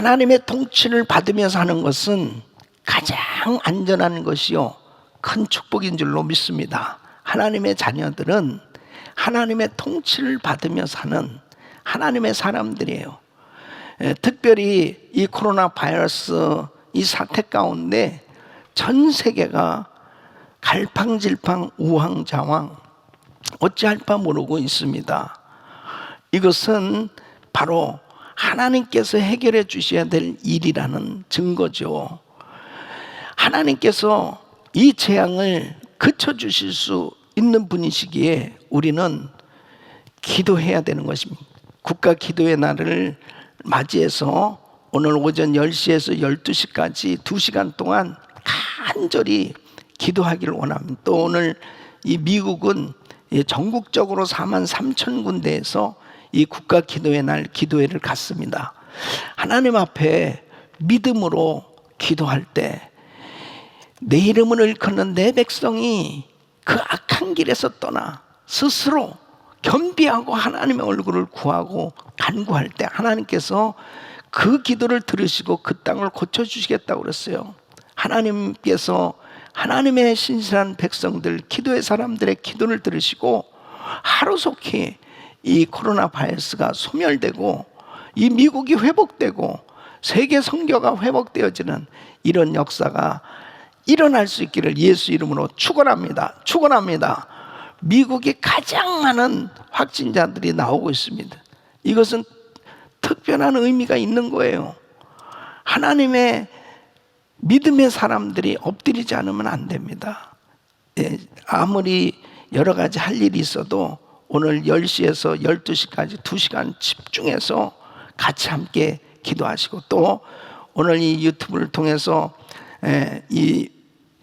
하나님의 통치를 받으며 사는 것은 가장 안전한 것이요 큰 축복인 줄로 믿습니다. 하나님의 자녀들은 하나님의 통치를 받으며 사는 하나님의 사람들이에요. 특별히 이 코로나 바이러스 이 사태 가운데 전 세계가 갈팡질팡 우왕좌왕 어찌할 바 모르고 있습니다. 이것은 바로 하나님께서 해결해 주셔야 될 일이라는 증거죠. 하나님께서 이 재앙을 그쳐 주실 수 있는 분이시기에 우리는 기도해야 되는 것입니다. 국가 기도의 날을 맞이해서 오늘 오전 10시에서 12시까지 2시간 동안 간절히 기도하기를 원합니다. 또 오늘 이 미국은 전국적으로 43,000군데에서 이 국가 기도의 날 기도회를 갖습니다. 하나님 앞에 믿음으로 기도할 때 내 이름을 일컫는 내 백성이 그 악한 길에서 떠나 스스로 겸비하고 하나님의 얼굴을 구하고 간구할 때 하나님께서 그 기도를 들으시고 그 땅을 고쳐주시겠다고 그랬어요. 하나님께서 하나님의 신실한 백성들, 기도의 사람들의 기도를 들으시고 하루속히 이 코로나 바이러스가 소멸되고 이 미국이 회복되고 세계 선교가 회복되어지는 이런 역사가 일어날 수 있기를 예수 이름으로 축원합니다. 축원합니다. 미국이 가장 많은 확진자들이 나오고 있습니다. 이것은 특별한 의미가 있는 거예요. 하나님의 믿음의 사람들이 엎드리지 않으면 안 됩니다. 아무리 여러 가지 할 일이 있어도 오늘 10시에서 12시까지 2시간 집중해서 같이 함께 기도하시고 또 오늘 이 유튜브를 통해서 이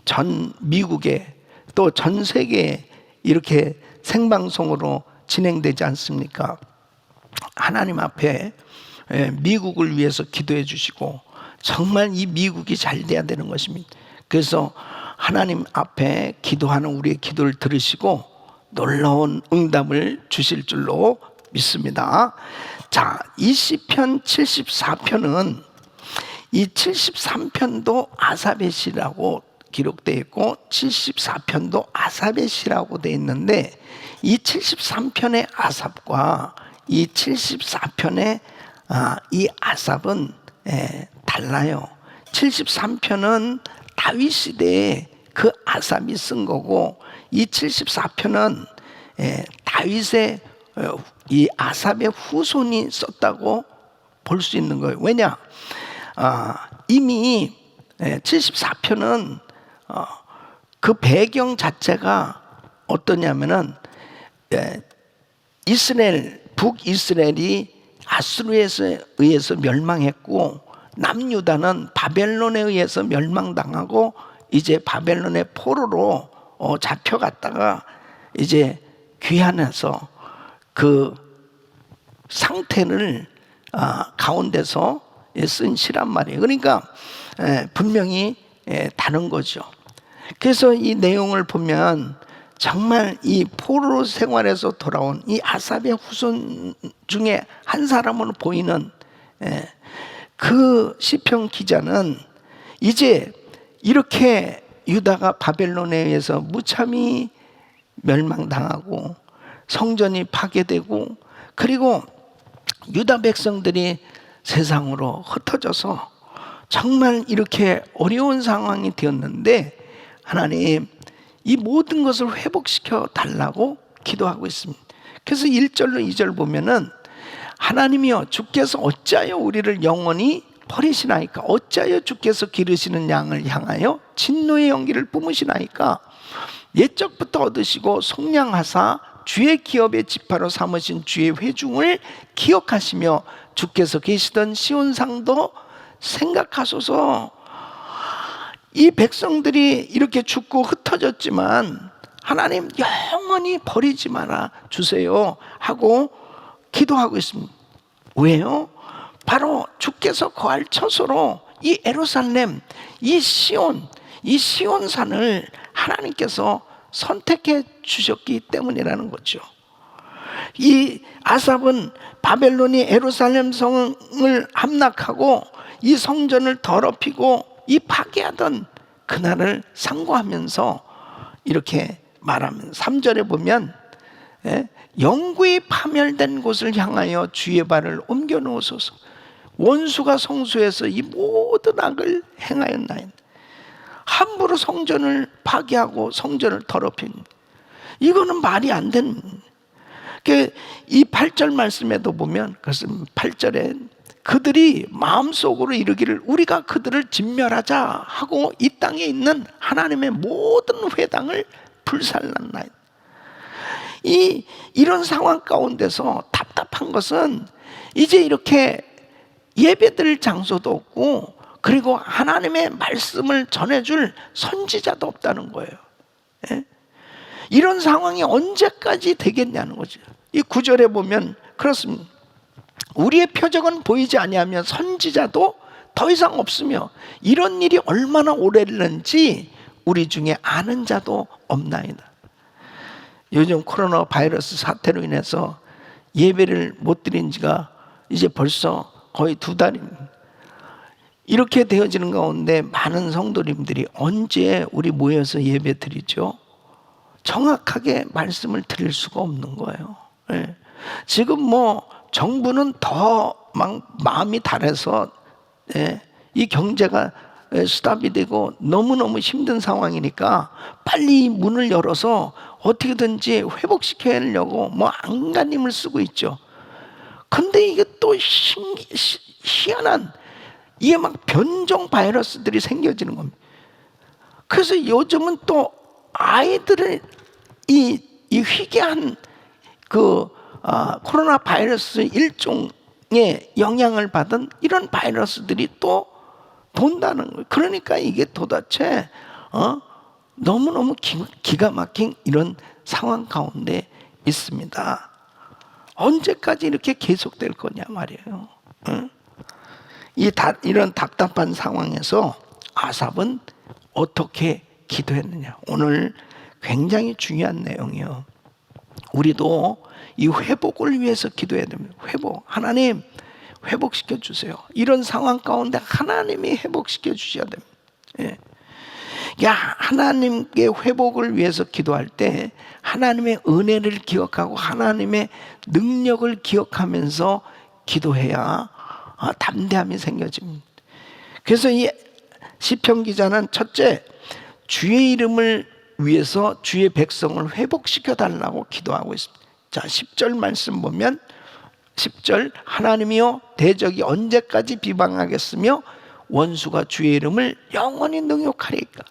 전 미국에 또 전 세계에 이렇게 생방송으로 진행되지 않습니까? 하나님 앞에 미국을 위해서 기도해 주시고 정말 이 미국이 잘 돼야 되는 것입니다. 그래서 하나님 앞에 기도하는 우리의 기도를 들으시고 놀라운 응답을 주실 줄로 믿습니다. 자, 이 시편 74편은 이 73편도 아삽의 시라고 기록되어 있고 74편도 아삽의 시라고 되어 있는데 이 73편의 아삽과 이 74편의 이 아삽은 달라요. 73편은 다윗 시대에 그 아삽이 쓴 거고 이 74편은 다윗의 이 아삽의 후손이 썼다고 볼 수 있는 거예요. 왜냐? 이미 74편은 그 배경 자체가 어떠냐면은 이스라엘 북이스라엘이 아수르에 의해서 멸망했고 남유다는 바벨론에 의해서 멸망당하고 이제 바벨론의 포로로 잡혀갔다가 이제 귀환해서 그 상태를 가운데서 쓴 시란 말이에요. 그러니까 분명히 다른 거죠. 그래서 이 내용을 보면 정말 이 포로 생활에서 돌아온 이 아삽의 후손 중에 한 사람으로 보이는 그 시편 기자는 이제 이렇게 유다가 바벨론에 의해서 무참히 멸망당하고 성전이 파괴되고 그리고 유다 백성들이 세상으로 흩어져서 정말 이렇게 어려운 상황이 되었는데 하나님 이 모든 것을 회복시켜 달라고 기도하고 있습니다. 그래서 1절로 2절 보면은 하나님이여 주께서 어찌하여 우리를 영원히 버리시나이까? 어찌하여 주께서 기르시는 양을 향하여 진노의 연기를 뿜으시나이까? 옛적부터 얻으시고 속량하사 주의 기업의 지파로 삼으신 주의 회중을 기억하시며 주께서 계시던 시온상도 생각하소서. 이 백성들이 이렇게 죽고 흩어졌지만 하나님 영원히 버리지 말아 주세요 하고 기도하고 있습니다. 왜요? 바로 주께서 거할 처소로 이 예루살렘, 이 시온산을 하나님께서 선택해 주셨기 때문이라는 거죠. 이 아삽은 바벨론이 예루살렘 성을 함락하고 이 성전을 더럽히고 이 파괴하던 그날을 상고하면서 이렇게 말하면 3절에 보면 영구히 파멸된 곳을 향하여 주의 발을 옮겨 놓으소서. 원수가 성소에서 이 모든 악을 행하였나이다. 함부로 성전을 파괴하고 성전을 더럽힌, 이거는 말이 안 되는. 이 8절 말씀에도 보면, 그것은 8절에 그들이 마음속으로 이르기를 우리가 그들을 진멸하자 하고 이 땅에 있는 하나님의 모든 회당을 불살랐나이다. 이런 상황 가운데서 답답한 것은 이제 이렇게 예배드릴 장소도 없고, 그리고 하나님의 말씀을 전해줄 선지자도 없다는 거예요. 이런 상황이 언제까지 되겠냐는 거죠. 이 9절에 보면 그렇습니다. 우리의 표적은 보이지 아니하며 선지자도 더 이상 없으며 이런 일이 얼마나 오래는지 우리 중에 아는 자도 없나이다. 요즘 코로나 바이러스 사태로 인해서 예배를 못 드린 지가 이제 벌써 거의 2달입니다. 이렇게 되어지는 가운데 많은 성도님들이 언제 우리 모여서 예배 드리죠? 정확하게 말씀을 드릴 수가 없는 거예요. 지금 정부는 더 마음이 달해서 이 경제가 스탑이 되고 너무너무 힘든 상황이니까 빨리 문을 열어서 어떻게든지 회복시키려고 안간힘을 쓰고 있죠. 근데 이게 또 희한한, 이게 변종 바이러스들이 생겨지는 겁니다. 그래서 요즘은 또 아이들을 이 희귀한 코로나 바이러스 일종의 영향을 받은 이런 바이러스들이 또 돈다는 거예요. 그러니까 이게 도대체 너무너무 기가 막힌 이런 상황 가운데 있습니다. 언제까지 이렇게 계속될 거냐 말이에요. 이런 답답한 상황에서 아삽은 어떻게 기도했느냐. 오늘 굉장히 중요한 내용이에요. 우리도 이 회복을 위해서 기도해야 됩니다. 회복. 하나님 회복시켜 주세요. 이런 상황 가운데 하나님이 회복시켜 주셔야 됩니다. 하나님께 회복을 위해서 기도할 때 하나님의 은혜를 기억하고 하나님의 능력을 기억하면서 기도해야 담대함이 생겨집니다. 그래서 이 시편 기자는 첫째, 주의 이름을 위해서 주의 백성을 회복시켜 달라고 기도하고 있습니다. 자, 10절 말씀 보면 10절, 하나님이여 대적이 언제까지 비방하겠으며 원수가 주의 이름을 영원히 능욕하리까.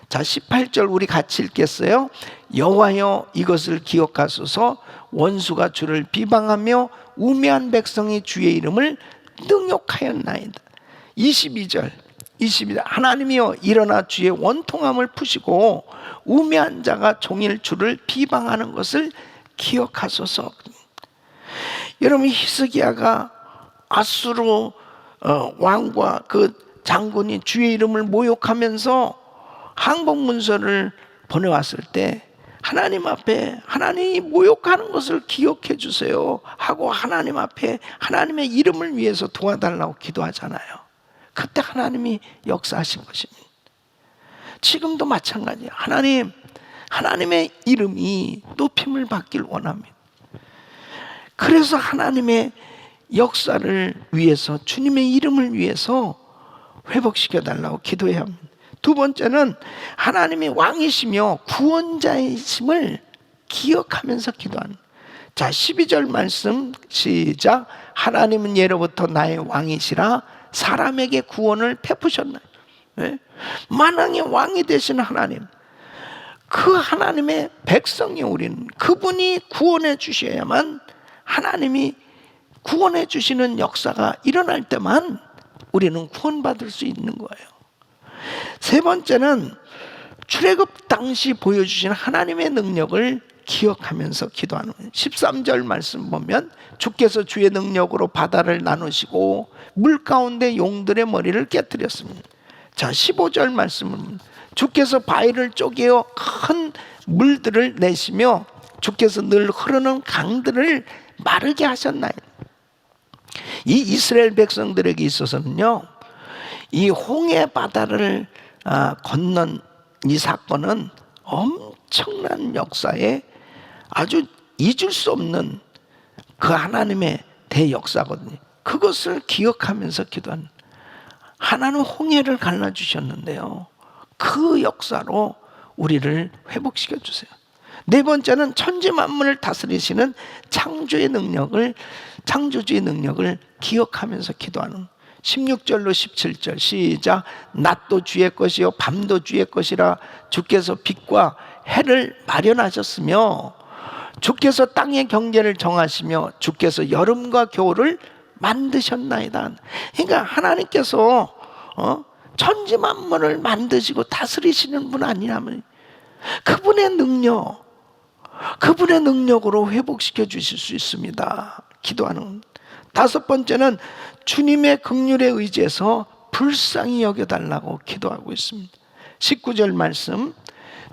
자, 18절 우리 같이 읽겠어요. 여호와여 이것을 기억하소서. 원수가 주를 비방하며 우매한 백성이 주의 이름을 능욕하였나이다. 22절 하나님이여 일어나 주의 원통함을 푸시고 우매한 자가 종일 주를 비방하는 것을 기억하소서. 여러분, 히스기야가 아수르 왕과 그 장군이 주의 이름을 모욕하면서 항복문서를 보내왔을 때 하나님 앞에 하나님이 모욕하는 것을 기억해 주세요 하고 하나님 앞에 하나님의 이름을 위해서 도와달라고 기도하잖아요. 그때 하나님이 역사하신 것입니다. 지금도 마찬가지예요. 하나님의 이름이 높임을 받길 원합니다. 그래서 하나님의 역사를 위해서, 주님의 이름을 위해서 회복시켜 달라고 기도해야 합니다. 두 번째는 하나님이 왕이시며 구원자이심을 기억하면서 기도하는. 자, 12절 말씀 시작. 하나님은 예로부터 나의 왕이시라 사람에게 구원을 베푸셨나요? 만왕의 왕이 되신 하나님, 그 하나님의 백성이 우리는 그분이 구원해 주셔야만, 하나님이 구원해 주시는 역사가 일어날 때만 우리는 구원받을 수 있는 거예요. 세 번째는 출애굽 당시 보여주신 하나님의 능력을 기억하면서 기도하는 거예요. 13절 말씀 보면 주께서 주의 능력으로 바다를 나누시고 물 가운데 용들의 머리를 깨뜨렸습니다. 자, 15절 말씀은 주께서 바위를 쪼개어 큰 물들을 내시며 주께서 늘 흐르는 강들을 마르게 하셨나요? 이 이스라엘 백성들에게 있어서는요, 이 홍해 바다를 건넌 이 사건은 엄청난 역사에 아주 잊을 수 없는 그 하나님의 대역사거든요. 그것을 기억하면서 기도하는, 하나는 홍해를 갈라주셨는데요, 그 역사로 우리를 회복시켜 주세요. 네 번째는 천지 만물을 다스리시는 창조주의 능력을 기억하면서 기도하는, 16절로 17절 시작. 낮도 주의 것이요 밤도 주의 것이라. 주께서 빛과 해를 마련하셨으며 주께서 땅의 경계를 정하시며 주께서 여름과 겨울을 만드셨나이다. 그러니까 하나님께서 천지 만물을 만드시고 다스리시는 분 아니냐면, 그분의 능력으로 회복시켜 주실 수 있습니다. 기도하는. 다섯 번째는 주님의 긍휼에 의지해서 불쌍히 여겨달라고 기도하고 있습니다. 19절 말씀.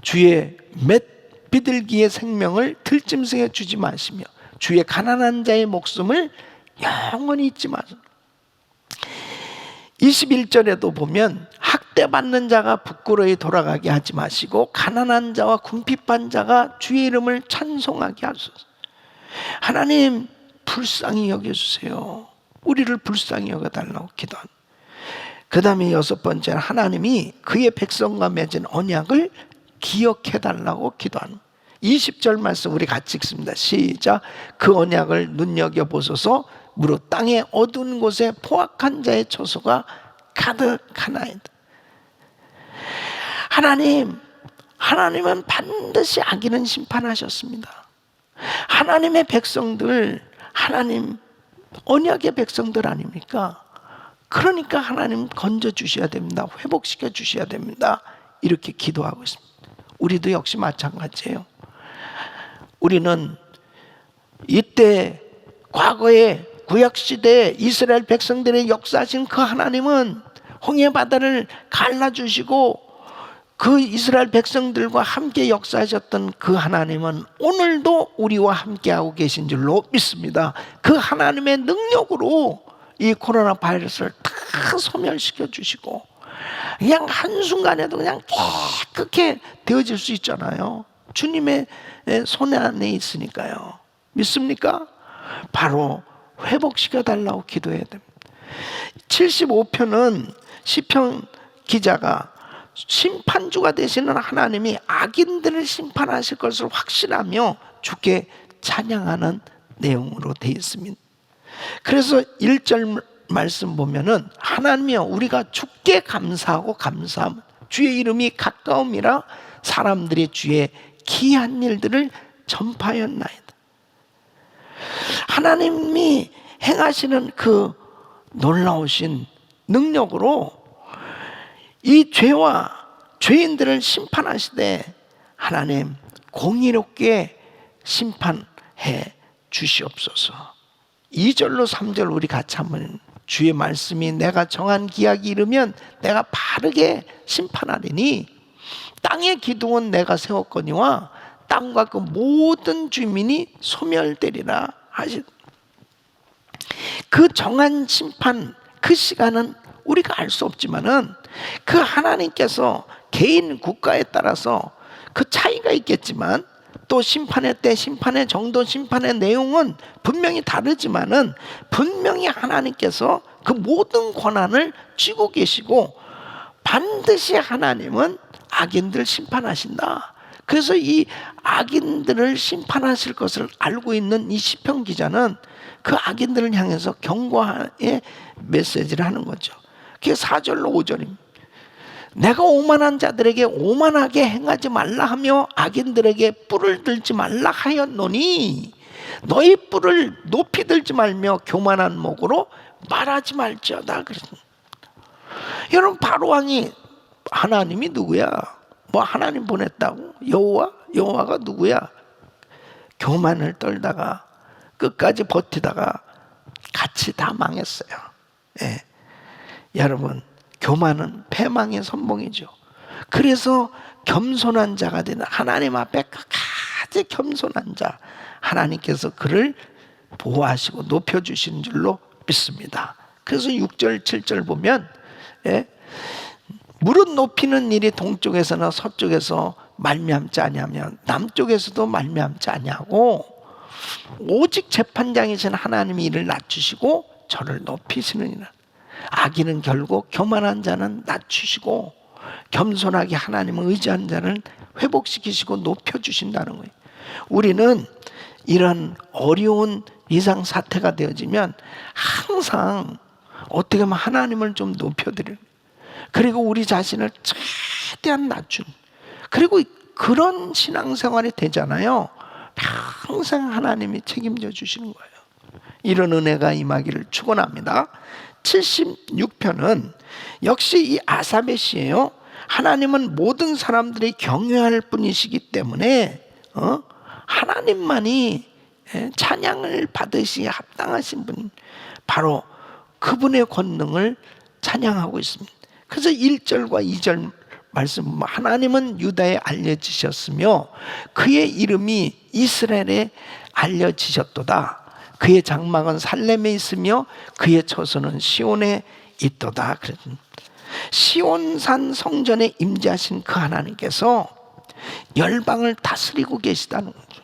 주의 몇 비둘기의 생명을 들짐승에 주지 마시며 주의 가난한 자의 목숨을 영원히 잊지 마시고. 21절에도 보면 학대받는 자가 부끄러이 돌아가게 하지 마시고 가난한 자와 궁핍한 자가 주의 이름을 찬송하게 하소서. 하나님 불쌍히 여겨주세요. 우리를 불쌍히 여겨달라고 기도합니다. 그 다음에 여섯 번째는 하나님이 그의 백성과 맺은 언약을 기억해달라고 기도합니다. 20절 말씀 우리 같이 읽습니다. 시작. 그 언약을 눈여겨보소서. 무릇 땅의 어두운 곳에 포악한 자의 처소가 가득하나이다. 하나님은 반드시 악인은 심판하셨습니다. 하나님의 백성들, 하나님 언약의 백성들 아닙니까? 그러니까 하나님 건져주셔야 됩니다. 회복시켜 주셔야 됩니다. 이렇게 기도하고 있습니다. 우리도 역시 마찬가지예요. 우리는 이때 과거에 구약시대에 이스라엘 백성들의 역사하신 그 하나님은 홍해 바다를 갈라주시고 그 이스라엘 백성들과 함께 역사하셨던 그 하나님은 오늘도 우리와 함께하고 계신 줄로 믿습니다. 그 하나님의 능력으로 이 코로나 바이러스를 다 소멸시켜 주시고 그냥 한순간에도 그냥 깨끗게 되어질 수 있잖아요. 주님의 손 안에 있으니까요. 믿습니까? 바로 회복시켜 달라고 기도해야 됩니다. 75편은 시편 기자가 심판주가 되시는 하나님이 악인들을 심판하실 것을 확신하며 주께 찬양하는 내용으로 되어 있습니다. 그래서 1절 말씀 보면은 하나님이여 우리가 주께 감사하고 감사함 주의 이름이 가까움이라 사람들이 주의 기이한 일들을 전파하였나이다. 하나님이 행하시는 그 놀라우신 능력으로 이 죄와 죄인들을 심판하시되 하나님 공의롭게 심판해 주시옵소서. 2절로 3절 우리 같이 한번, 주의 말씀이 내가 정한 기약이 이르면 내가 바르게 심판하리니 땅의 기둥은 내가 세웠거니와 땅과 그 모든 주민이 소멸되리라 하시. 그 정한 심판 그 시간은 우리가 알 수 없지만은 그 하나님께서 개인 국가에 따라서 그 차이가 있겠지만 또 심판의 때, 심판의 정도, 심판의 내용은 분명히 다르지만은 분명히 하나님께서 그 모든 권한을 쥐고 계시고 반드시 하나님은 악인들을 심판하신다. 그래서 이 악인들을 심판하실 것을 알고 있는 이 시편 기자는 그 악인들을 향해서 경고의 메시지를 하는 거죠. 그게 4절로 5절입니다. 내가 오만한 자들에게 오만하게 행하지 말라 하며 악인들에게 뿔을 들지 말라 하였노니 너희 뿔을 높이 들지 말며 교만한 목으로 말하지 말지어다. 그랬습니다. 여러분 바로왕이 하나님이 누구야? 뭐 하나님 보냈다고? 여호와가 누구야? 교만을 떨다가 끝까지 버티다가 같이 다 망했어요. 예. 여러분 교만은 패망의 선봉이죠. 그래서 겸손한 자가 되는, 하나님 앞에 끝까지 겸손한 자, 하나님께서 그를 보호하시고 높여주시는 줄로 믿습니다. 그래서 6절 7절 보면 예? 무릇 높이는 일이 동쪽에서나 서쪽에서 말미암지 아니하면 남쪽에서도 말미암지 아니하고 오직 재판장이신 하나님이 이를 낮추시고 저를 높이시느니라. 악인은 결국 교만한 자는 낮추시고 겸손하게 하나님을 의지한 자는 회복시키시고 높여주신다는 거예요. 우리는 이런 어려운 이상사태가 되어지면 항상 어떻게 하면 하나님을 좀 높여드려요. 그리고 우리 자신을 최대한 낮춘, 그리고 그런 신앙생활이 되잖아요. 항상 하나님이 책임져 주시는 거예요. 이런 은혜가 임하기를 축원합니다. 76편은 역시 이 아삽의 시예요. 하나님은 모든 사람들이 경외할 분이시기 때문에 하나님만이 찬양을 받으시기에 합당하신 분, 바로 그분의 권능을 찬양하고 있습니다. 그래서 1절과 2절 말씀, 하나님은 유다에 알려지셨으며 그의 이름이 이스라엘에 알려지셨도다. 그의 장막은 살렘에 있으며 그의 처소는 시온에 있도다. 시온산 성전에 임재하신 그 하나님께서 열방을 다스리고 계시다는 거죠.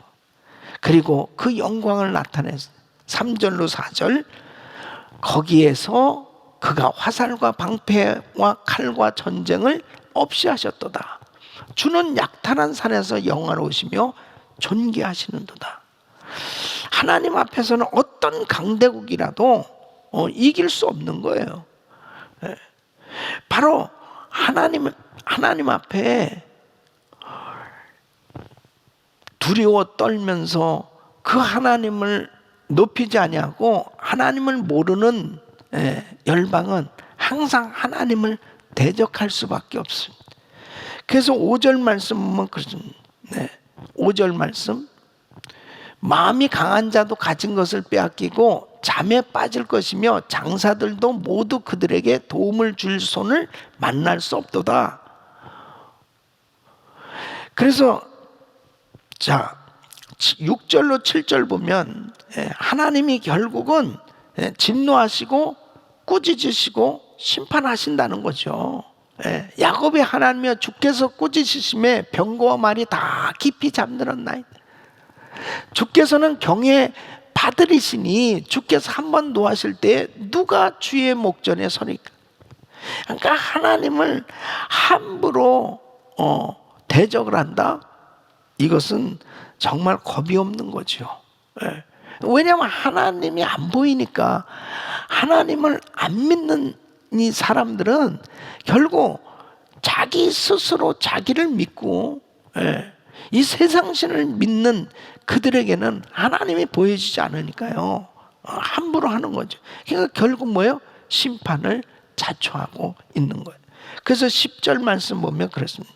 그리고 그 영광을 나타내서 3절로 4절, 거기에서 그가 화살과 방패와 칼과 전쟁을 없이 하셨도다. 주는 약탈한 산에서 영화로우시며 존귀하시는도다. 하나님 앞에서는 어떤 강대국이라도 이길 수 없는 거예요. 바로 하나님 앞에 두려워 떨면서 그 하나님을 높이지 아니하고 하나님을 모르는 열방은 항상 하나님을 대적할 수밖에 없습니다. 그래서 5절 말씀 보면 그렇습니다. 5절 말씀, 마음이 강한 자도 가진 것을 빼앗기고 잠에 빠질 것이며 장사들도 모두 그들에게 도움을 줄 손을 만날 수 없도다. 그래서 자 6절로 7절 보면 하나님이 결국은 진노하시고 꾸짖으시고 심판하신다는 거죠. 야곱의 하나님이여 주께서 꾸짖으심에 병거와 말이 다 깊이 잠들었나이다. 주께서는 경외 받으리시니 주께서 한번 노하실 때 누가 주의 목전에 서리까. 그러니까 하나님을 함부로 대적을 한다? 이것은 정말 겁이 없는 거죠. 왜냐하면 하나님이 안 보이니까. 하나님을 안 믿는 이 사람들은 결국 자기 스스로 자기를 믿고 이 세상신을 믿는 그들에게는 하나님이 보여지지 않으니까요, 함부로 하는 거죠. 그러니까 결국 뭐예요? 심판을 자초하고 있는 거예요. 그래서 10절 말씀 보면 그렇습니다.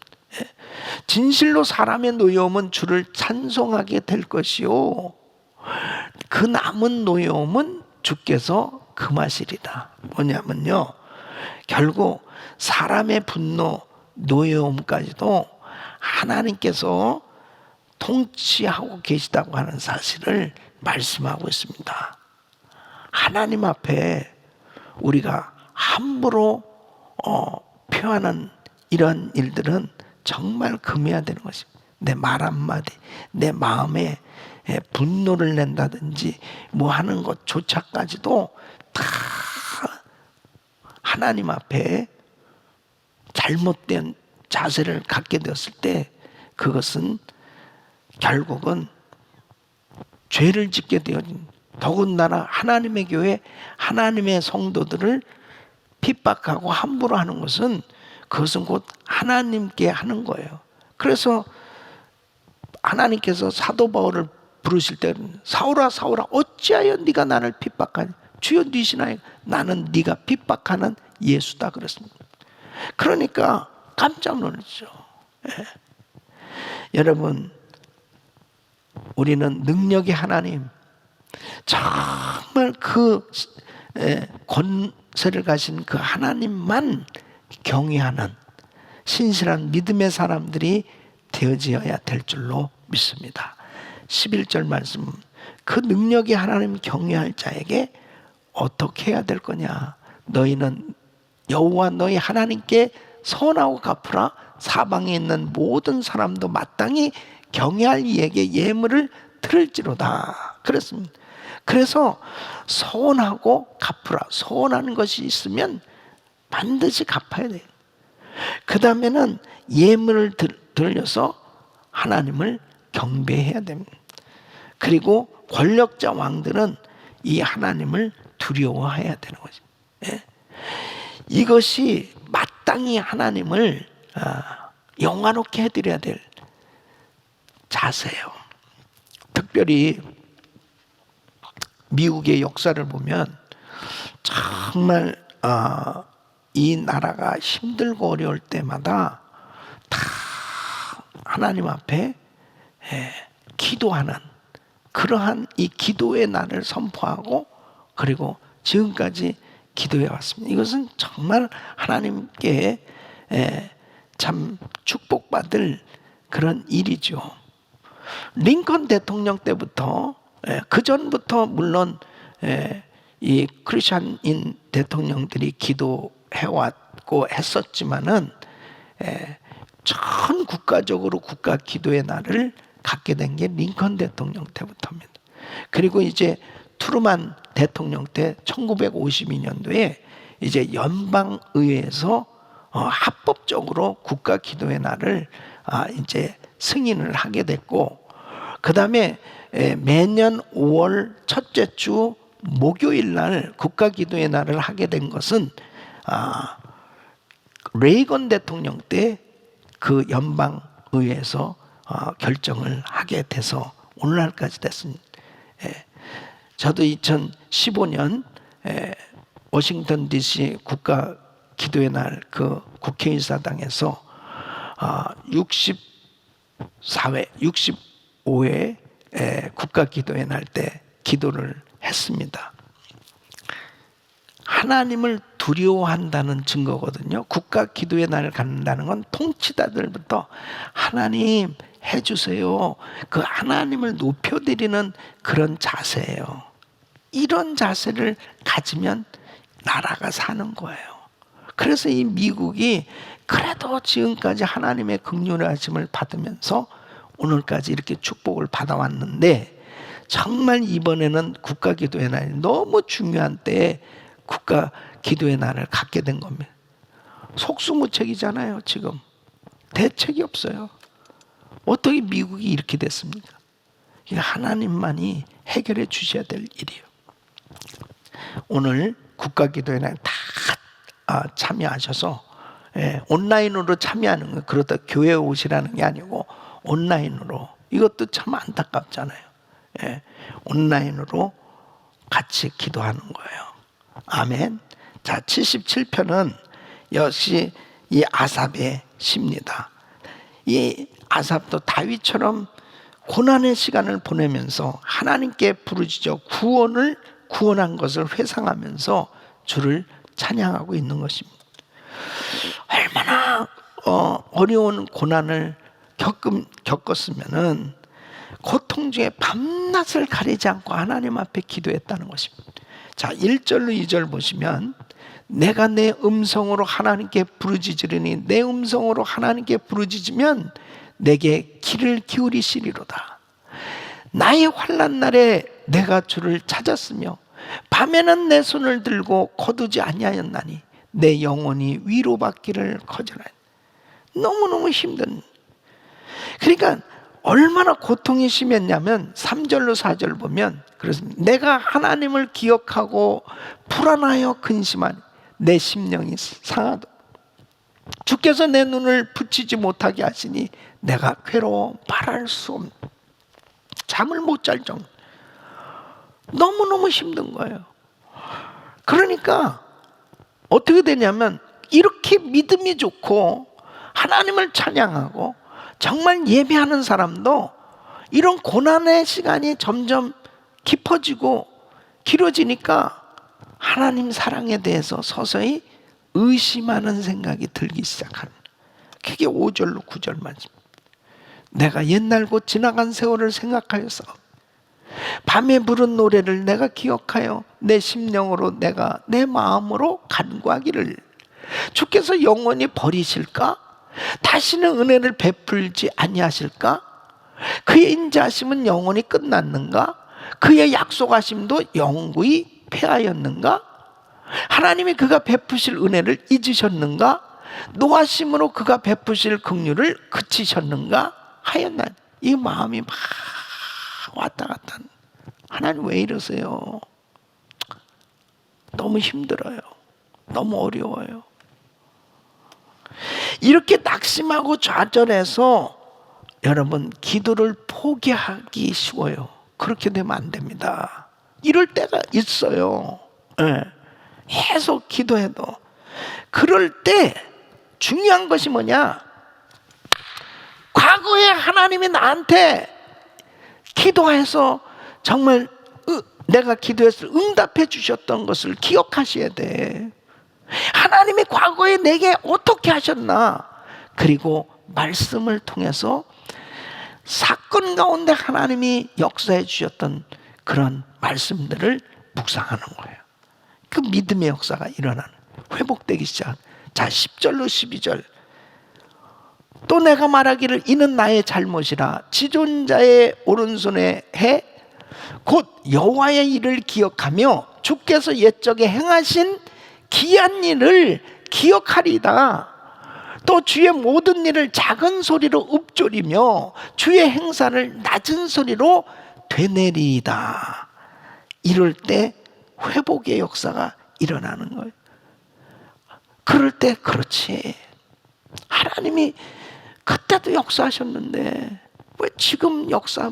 진실로 사람의 노여움은 주를 찬송하게 될 것이요 그 남은 노여움은 주께서 금하시리다. 뭐냐면요, 결국 사람의 분노, 노여움까지도 하나님께서 통치하고 계시다고 하는 사실을 말씀하고 있습니다. 하나님 앞에 우리가 함부로 표하는 이런 일들은 정말 금해야 되는 것입니다. 내 말 한마디, 내 마음에 분노를 낸다든지 뭐 하는 것조차까지도 다 하나님 앞에 잘못된 자세를 갖게 되었을 때 그것은 결국은 죄를 짓게 되어진, 더군다나 하나님의 교회, 하나님의 성도들을 핍박하고 함부로 하는 것은 그것은 곧 하나님께 하는 거예요. 그래서 하나님께서 사도 바울을 부르실 때는 사울아 사울아 어찌하여 네가 나를 핍박하니 주여 니시나이까 나는 네가 핍박하는 예수다 그랬습니다. 그러니까 깜짝 놀랐죠. 여러분, 우리는 능력의 하나님, 정말 그 권세를 가신 그 하나님만 경외하는 신실한 믿음의 사람들이 되어져야 될 줄로 믿습니다. 11절 말씀, 그 능력의 하나님 경외할 자에게 어떻게 해야 될 거냐? 너희는 여호와 너희 하나님께 선하고 갚으라. 사방에 있는 모든 사람도 마땅히 경외할 이에게 예물을 드릴지로다. 그랬습니다. 그래서 선하고 갚으라. 선하는 것이 있으면 반드시 갚아야 돼요. 그 다음에는 예물을 들려서 하나님을 경배해야 됩니다. 그리고 권력자 왕들은 이 하나님을 두려워해야 되는 거죠. 예? 이것이 마땅히 하나님을 영화롭게 해드려야 될 자세예요. 특별히 미국의 역사를 보면 정말 이 나라가 힘들고 어려울 때마다 다 하나님 앞에 기도하는 그러한 이 기도의 날을 선포하고 그리고 지금까지 기도해 왔습니다. 이것은 정말 하나님께 참 축복받을 그런 일이죠. 링컨 대통령 때부터 그 전부터 물론 이 크리스천인 대통령들이 기도해왔고 했었지만은 전 국가적으로 국가 기도의 날을 갖게 된 게 링컨 대통령 때부터입니다. 그리고 이제 트루만 대통령 때 1952년도에 이제 연방의회에서 합법적으로 국가 기도의 날을 이제 승인을 하게 됐고, 그 다음에 매년 5월 첫째 주 목요일 날 국가 기도의 날을 하게 된 것은 레이건 대통령 때 그 연방의회에서 결정을 하게 돼서 오늘날까지 됐습니다. 저도 2015년 워싱턴 DC 국가 기도의 날 그 국회의사당에서 64회, 65회 국가 기도의 날 때 기도를 했습니다. 하나님을 두려워한다는 증거거든요. 국가 기도의 날을 갖는다는 건 통치자들부터 하나님 해주세요. 그 하나님을 높여드리는 그런 자세예요. 이런 자세를 가지면 나라가 사는 거예요. 그래서 이 미국이 그래도 지금까지 하나님의 긍휼하심을 받으면서 오늘까지 이렇게 축복을 받아왔는데, 정말 이번에는 국가 기도의 날이 너무 중요한 때에 국가 기도의 날을 갖게 된 겁니다. 속수무책이잖아요. 지금 대책이 없어요. 어떻게 미국이 이렇게 됐습니까? 이게 하나님만이 해결해 주셔야 될 일이에요. 오늘 국가 기도의 날 다 참여하셔서 온라인으로 참여하는 거, 그러다 교회에 오시라는 게 아니고 온라인으로, 이것도 참 안타깝잖아요. 온라인으로 같이 기도하는 거예요. 아멘. 자, 77편은 역시 이 아삽의 시입니다. 이 아삽도 다윗처럼 고난의 시간을 보내면서 하나님께 부르짖어 구원한 것을 회상하면서 주를 찬양하고 있는 것입니다. 얼마나 어려운 고난을 겪었으면은 고통 중에 밤낮을 가리지 않고 하나님 앞에 기도했다는 것입니다. 자, 1절로 2절 보시면, 내가 내 음성으로 하나님께 부르짖으리니 내 음성으로 하나님께 부르짖으면 내게 귀를 기울이시리로다. 나의 환난 날에 내가 주를 찾았으며 밤에는 내 손을 들고 거두지 아니하였나니 내 영혼이 위로받기를 거절하니. 너무너무 힘든, 그러니까 얼마나 고통이 심했냐면 3절로 4절 보면 그렇습니다. 내가 하나님을 기억하고 불안하여 근심하니 내 심령이 상하도 주께서 내 눈을 붙이지 못하게 하시니 내가 괴로워 말할 수 없는, 잠을 못 잘 정도, 너무너무 힘든 거예요. 그러니까 어떻게 되냐면 이렇게 믿음이 좋고 하나님을 찬양하고 정말 예배하는 사람도 이런 고난의 시간이 점점 깊어지고 길어지니까 하나님 사랑에 대해서 서서히 의심하는 생각이 들기 시작하는, 그게 5절로 9절 말씀. 내가 옛날 곧 지나간 세월을 생각하여서 밤에 부른 노래를 내가 기억하여 내 심령으로 내가 내 마음으로 간구하기를 주께서 영원히 버리실까? 다시는 은혜를 베풀지 아니하실까? 그의 인자하심은 영원히 끝났는가? 그의 약속하심도 영구히 폐하였는가? 하나님이 그가 베푸실 은혜를 잊으셨는가? 노하심으로 그가 베푸실 긍휼을 그치셨는가? 하였나? 이 마음이 막 왔다 갔다. 하나님 왜 이러세요? 너무 힘들어요. 너무 어려워요. 이렇게 낙심하고 좌절해서 여러분 기도를 포기하기 쉬워요. 그렇게 되면 안 됩니다. 이럴 때가 있어요. 네. 계속 기도해도. 그럴 때 중요한 것이 뭐냐? 과거에 하나님이 나한테 기도해서 정말 내가 기도해서 응답해 주셨던 것을 기억하셔야 돼. 하나님이 과거에 내게 어떻게 하셨나? 그리고 말씀을 통해서 사건 가운데 하나님이 역사해 주셨던 그런 말씀들을 묵상하는 거예요. 그 믿음의 역사가 일어나는, 회복되기 시작. 자, 10절로 12절. 또 내가 말하기를 이는 나의 잘못이라 지존자의 오른손에 해 곧 여호와의 일을 기억하며 주께서 옛적에 행하신 기한 일을 기억하리이다. 또 주의 모든 일을 작은 소리로 읊조리며 주의 행사를 낮은 소리로 되뇌리이다. 이럴 때 회복의 역사가 일어나는 거예요. 그럴 때 그렇지, 하나님이 그때도 역사하셨는데 왜 지금 역사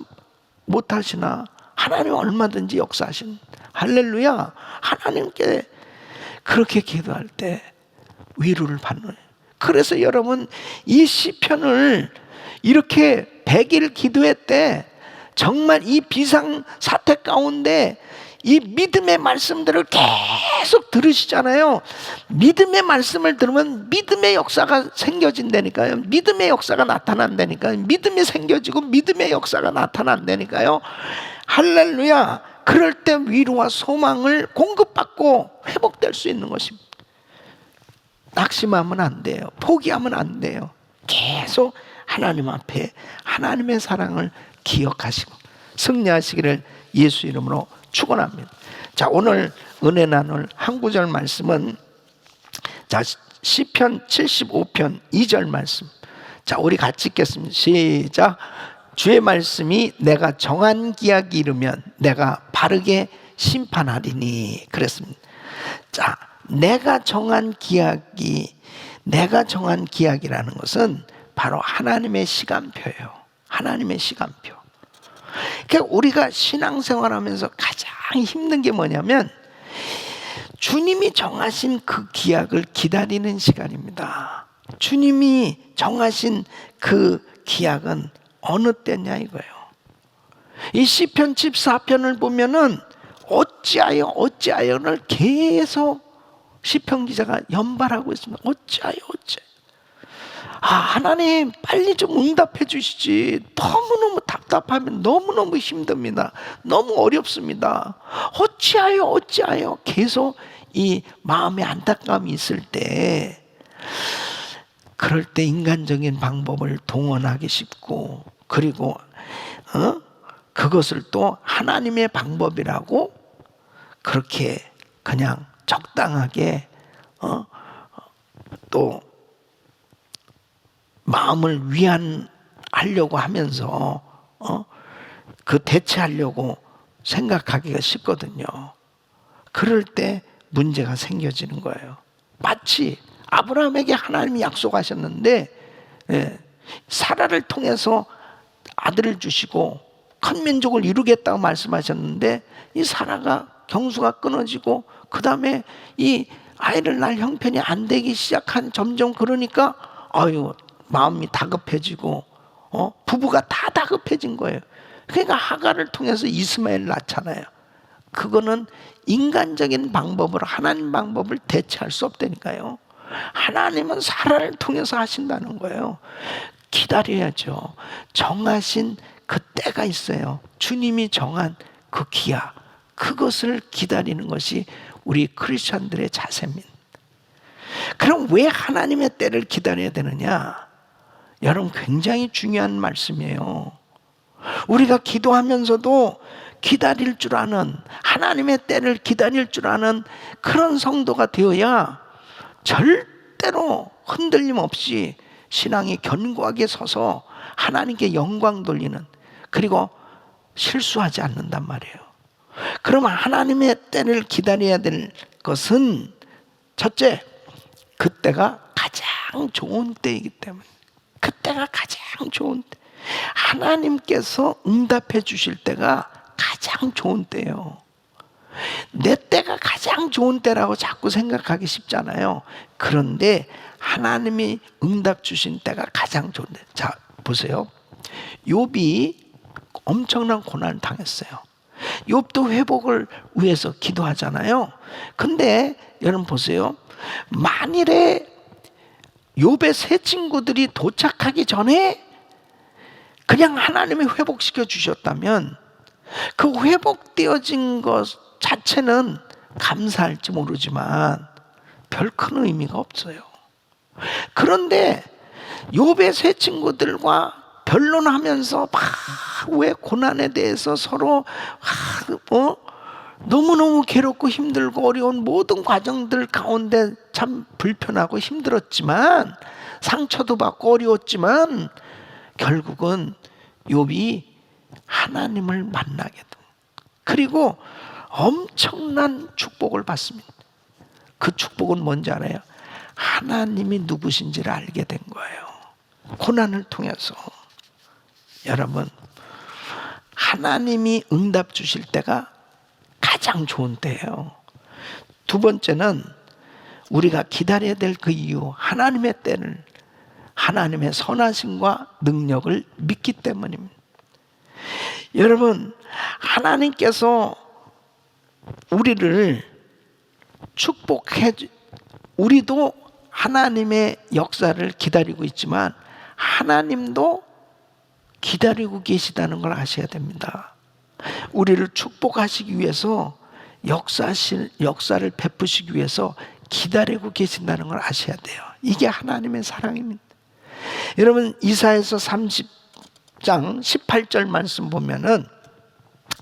못하시나? 하나님 얼마든지 역사하신, 할렐루야. 하나님께 그렇게 기도할 때 위로를 받는 거예요. 그래서 여러분 이 시편을 이렇게 100일 기도했대. 정말 이 비상사태 가운데 이 믿음의 말씀들을 계속 들으시잖아요. 믿음의 말씀을 들으면 믿음의 역사가 생겨진다니까요. 믿음의 역사가 나타난다니까요. 믿음이 생겨지고 믿음의 역사가 나타난다니까요. 할렐루야. 그럴 때 위로와 소망을 공급받고 회복될 수 있는 것입니다. 낙심하면 안 돼요. 포기하면 안 돼요. 계속 하나님 앞에 하나님의 사랑을 기억하시고 승리하시기를 예수 이름으로 축원합니다. 자, 오늘 은혜 나눌 한 구절 말씀은 자, 시편 75편 2절 말씀. 자, 우리 같이 읽겠습니다. 시작. 주의 말씀이 내가 정한 기약이 이르면 내가 바르게 심판하리니. 그랬습니다. 자, 내가 정한 기약이라는 것은 바로 하나님의 시간표예요. 하나님의 시간표. 그러니까 우리가 신앙생활하면서 가장 힘든 게 뭐냐면 주님이 정하신 그 기약을 기다리는 시간입니다. 주님이 정하신 그 기약은 어느 때냐 이거예요. 이 시편 14편을 보면은 어찌하여를 계속 시편 기자가 연발하고 있습니다. 어찌하여. 하나님 빨리 좀 응답해 주시지. 너무너무 답답하면 너무너무 힘듭니다. 너무 어렵습니다. 어찌하여 계속 이 마음의 안타까움이 있을 때, 그럴 때 인간적인 방법을 동원하기 쉽고, 그리고 그것을 또 하나님의 방법이라고 그렇게 그냥 적당하게 또 마음을 위안하려고 하면서 그 대체하려고 생각하기가 쉽거든요. 그럴 때 문제가 생겨지는 거예요. 마치 아브라함에게 하나님이 약속하셨는데 사라를 통해서 아들을 주시고 큰 민족을 이루겠다고 말씀하셨는데 이 사라가 경수가 끊어지고 그 다음에 이 아이를 낳을 형편이 안 되기 시작한 점점 그러니까 마음이 다급해지고 부부가 다 다급해진 거예요. 그러니까 하갈을 통해서 이스마엘을 낳잖아요. 그거는 인간적인 방법으로 하나님 방법을 대체할 수 없다니까요. 하나님은 사라를 통해서 하신다는 거예요. 기다려야죠. 정하신 그 때가 있어요. 주님이 정한 그 기약, 그것을 기다리는 것이 우리 크리스천들의 자세입니다. 그럼 왜 하나님의 때를 기다려야 되느냐? 여러분, 굉장히 중요한 말씀이에요. 우리가 기도하면서도 기다릴 줄 아는, 하나님의 때를 기다릴 줄 아는 그런 성도가 되어야 절대로 흔들림 없이 신앙이 견고하게 서서 하나님께 영광 돌리는, 그리고 실수하지 않는단 말이에요. 그러면 하나님의 때를 기다려야 될 것은 첫째, 그때가 가장 좋은 때이기 때문에. 그때가 가장 좋은 때, 하나님께서 응답해 주실 때가 가장 좋은 때예요. 내 때가 가장 좋은 때라고 자꾸 생각하기 쉽잖아요. 그런데 하나님이 응답 주신 때가 가장 좋은 때. 자, 보세요. 욥이 엄청난 고난을 당했어요. 욥도 회복을 위해서 기도하잖아요. 근데 여러분 보세요. 만일에 욥의 세 친구들이 도착하기 전에 그냥 하나님이 회복시켜 주셨다면 그 회복되어진 것 자체는 감사할지 모르지만 별 큰 의미가 없어요. 그런데 욥의 세 친구들과 변론하면서 막 왜 고난에 대해서 서로 너무너무 괴롭고 힘들고 어려운 모든 과정들 가운데 참 불편하고 힘들었지만, 상처도 받고 어려웠지만 결국은 욥이 하나님을 만나게 된, 그리고 엄청난 축복을 받습니다. 그 축복은 뭔지 알아요? 하나님이 누구신지를 알게 된 거예요. 고난을 통해서. 여러분, 하나님이 응답 주실 때가 가장 좋은 때예요. 두 번째는 우리가 기다려야 될 그 이유, 하나님의 때를, 하나님의 선하심과 능력을 믿기 때문입니다. 여러분, 하나님께서 우리를 우리도 하나님의 역사를 기다리고 있지만 하나님도 기다리고 계시다는 걸 아셔야 됩니다. 우리를 축복하시기 위해서 역사를 베푸시기 위해서 기다리고 계신다는 걸 아셔야 돼요. 이게 하나님의 사랑입니다. 여러분, 이사야서 30장 18절 말씀 보면은,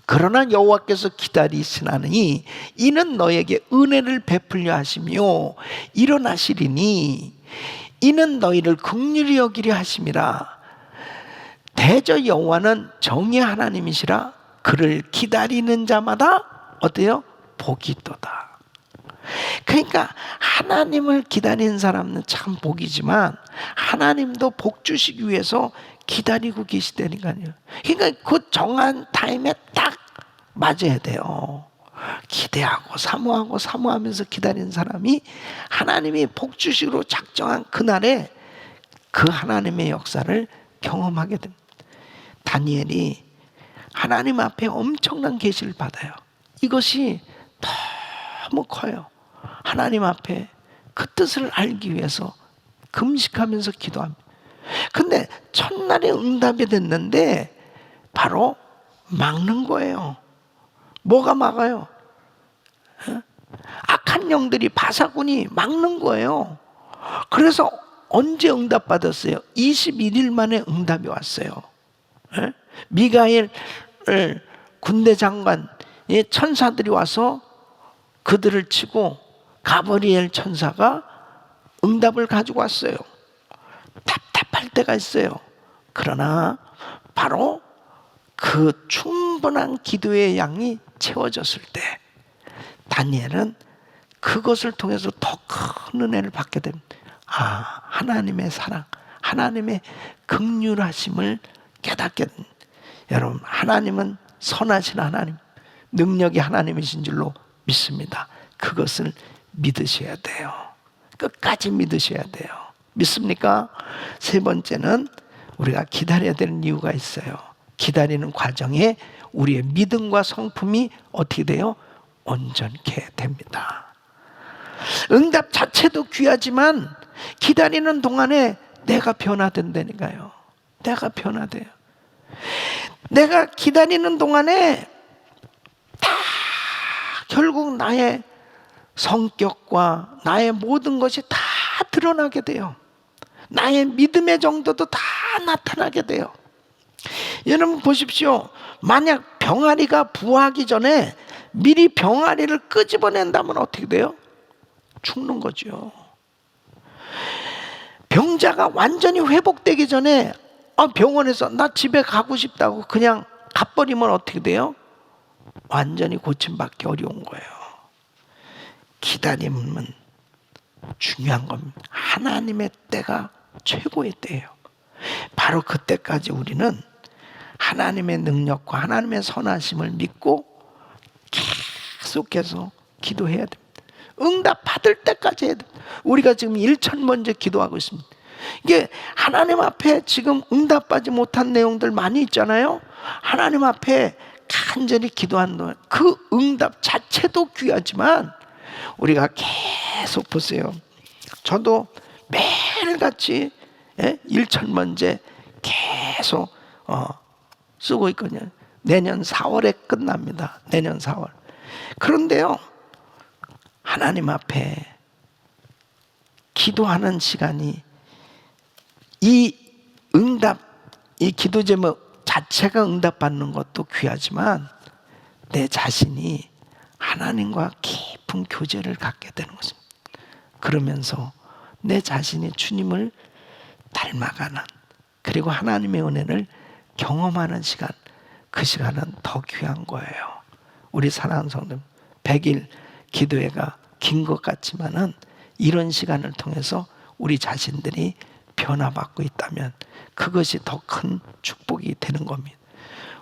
그러나 여호와께서 기다리시나니 이는 너에게 은혜를 베풀려 하시며 일어나시리니 이는 너희를 긍휼히 여기려 하심이라. 대저 여호와는 정의 하나님이시라. 그를 기다리는 자마다 어때요? 복이 있도다. 그러니까 하나님을 기다리는 사람은 참 복이지만 하나님도 복 주시기 위해서 기다리고 계시다니까요. 그러니까 그 정한 타임에 딱 맞아야 돼요. 기대하고 사모하면서 기다리는 사람이 하나님이 복 주시기로 작정한 그날에 그 하나님의 역사를 경험하게 됩니다. 다니엘이 하나님 앞에 엄청난 계시를 받아요. 이것이 너무 커요. 하나님 앞에 그 뜻을 알기 위해서 금식하면서 기도합니다. 근데 첫날에 응답이 됐는데 바로 막는 거예요. 뭐가 막아요? 악한 영들이, 바사군이 막는 거예요. 그래서 언제 응답받았어요? 21일 만에 응답이 왔어요. 미가엘 군대 장관 천사들이 와서 그들을 치고 가브리엘 천사가 응답을 가지고 왔어요. 답답할 때가 있어요. 그러나 바로 그 충분한 기도의 양이 채워졌을 때 다니엘은 그것을 통해서 더 큰 은혜를 받게 됩니다. 하나님의 사랑, 하나님의 긍휼하심을 깨닫게 됩니다. 여러분, 하나님은 선하신 하나님, 능력이 하나님이신 줄로 믿습니다. 그것을 믿으셔야 돼요. 끝까지 믿으셔야 돼요. 믿습니까? 세 번째는 우리가 기다려야 되는 이유가 있어요. 기다리는 과정에 우리의 믿음과 성품이 어떻게 돼요? 온전케 됩니다. 응답 자체도 귀하지만 기다리는 동안에 내가 변화된다니까요. 내가 변화돼요. 내가 기다리는 동안에 다 결국 나의 성격과 나의 모든 것이 다 드러나게 돼요. 나의 믿음의 정도도 다 나타나게 돼요. 여러분 보십시오. 만약 병아리가 부화하기 전에 미리 병아리를 끄집어낸다면 어떻게 돼요? 죽는 거죠. 병자가 완전히 회복되기 전에 병원에서 나 집에 가고 싶다고 그냥 가버리면 어떻게 돼요? 완전히 고침받기 어려운 거예요. 기다림은 중요한 겁니다. 하나님의 때가 최고의 때예요. 바로 그때까지 우리는 하나님의 능력과 하나님의 선하심을 믿고 계속해서 기도해야 됩니다. 응답 받을 때까지 해야 됩니다. 우리가 지금 1,000번째 기도하고 있습니다. 이게 하나님 앞에 지금 응답받지 못한 내용들 많이 있잖아요. 하나님 앞에 간절히 기도하는 동안 그 응답 자체도 귀하지만 우리가 계속 보세요. 저도 매일같이 1,000번째 계속 쓰고 있거든요. 내년 4월에 끝납니다. 내년 4월. 그런데요, 하나님 앞에 기도하는 시간이 이 응답, 이 기도 제목 자체가 응답받는 것도 귀하지만 내 자신이 하나님과 깊은 교제를 갖게 되는 것입니다. 그러면서 내 자신이 주님을 닮아가는, 그리고 하나님의 은혜를 경험하는 시간, 그 시간은 더 귀한 거예요. 우리 사랑하는 성도, 100일 기도회가 긴 것 같지만은 이런 시간을 통해서 우리 자신들이 변화받고 있다면 그것이 더 큰 축복이 되는 겁니다.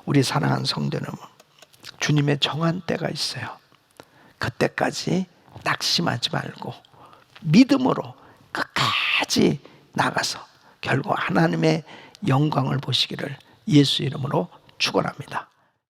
우리 사랑하는 성도 여러분, 주님의 정한 때가 있어요. 그때까지 낙심하지 말고 믿음으로 끝까지 나가서 결국 하나님의 영광을 보시기를 예수 이름으로 축원합니다.